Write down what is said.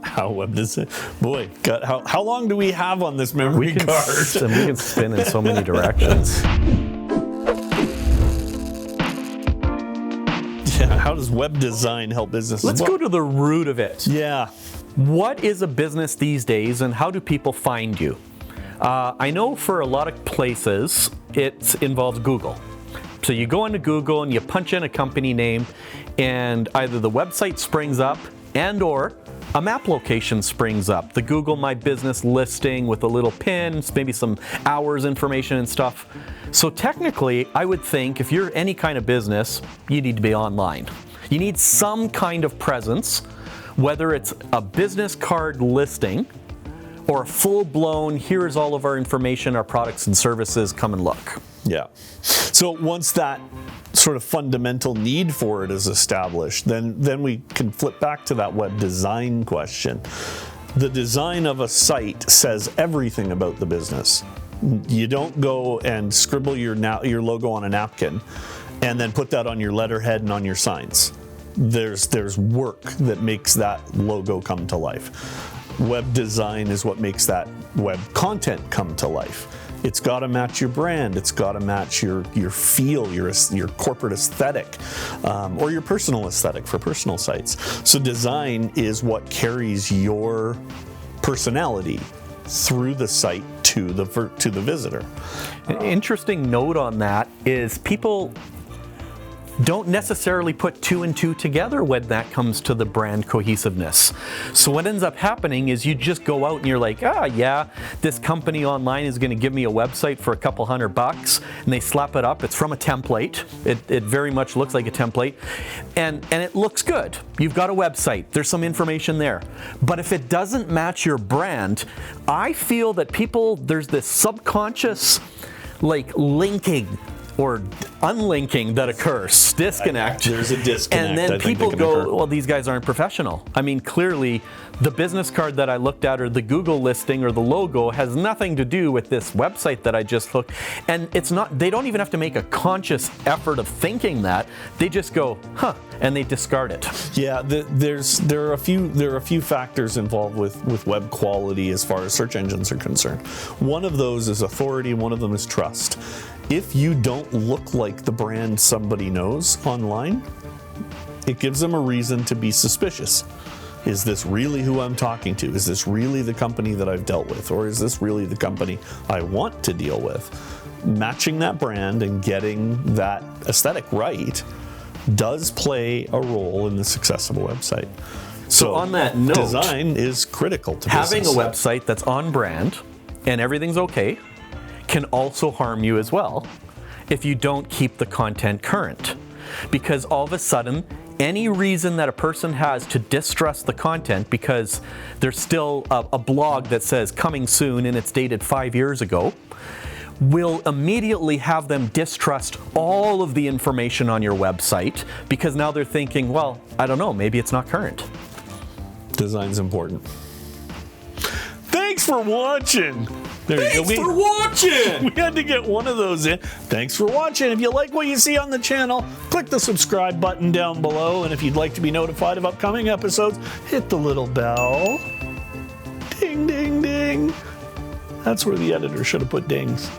How web design? Boy, God, how long do we have on this memory card? We can spin in so many directions. Yeah, how does web design help businesses? Let's go to the root of it. Yeah. What is a business these days, and how do people find you? I know for a lot of places, it involves Google. So you go into Google and you punch in a company name, and either the website springs up and or a map location springs up. The Google My Business listing with a little pin, maybe some hours information and stuff. So technically, I would think if you're any kind of business, you need to be online. You need some kind of presence, whether it's a business card listing or a full-blown, here's all of our information, our products and services, come and look. Yeah. So once that sort of fundamental need for it is established, then we can flip back to that web design question. The design of a site says everything about the business. You don't go and scribble your logo on a napkin and then put that on your letterhead and on your signs. There's work that makes that logo come to life. Web design is what makes that web content come to life. It's got to match your brand. It's got to match your feel, your corporate aesthetic, or your personal aesthetic for personal sites. So design is what carries your personality through the site to the visitor. An interesting note on that is people don't necessarily put two and two together when that comes to the brand cohesiveness. So what ends up happening is you just go out and you're like, yeah, this company online is going to give me a website for a couple $100, and they slap it up. It's from a template. It very much looks like a template, and it looks good. You've got a website. There's some information there. But if it doesn't match your brand, I feel that there's this subconscious linking or unlinking that occurs, disconnect. There's a disconnect. And then people go, well, these guys aren't professional. I mean, clearly, the business card that I looked at or the Google listing or the logo has nothing to do with this website that I just looked. And it's not, they don't even have to make a conscious effort of thinking that. They just go, and they discard it. Yeah, there are a few factors involved with web quality as far as search engines are concerned. One of those is authority, one of them is trust. If you don't look like the brand somebody knows online, it gives them a reason to be suspicious. Is this really who I'm talking to? Is this really the company that I've dealt with? Or is this really the company I want to deal with? Matching that brand and getting that aesthetic right does play a role in the success of a website. So on that note, design is critical to having business. a website that's on brand and everything's okay can also harm you as well if you don't keep the content current. Because all of a sudden, any reason that a person has to distrust the content because there's still a blog that says coming soon and it's dated 5 years ago, will immediately have them distrust all of the information on your website because now they're thinking, well, I don't know, maybe it's not current. Design's important. Thanks for watching. Thanks for watching! We had to get one of those in. Thanks for watching. If you like what you see on the channel, click the subscribe button down below. And if you'd like to be notified of upcoming episodes, hit the little bell. Ding, ding, ding. That's where the editor should have put dings.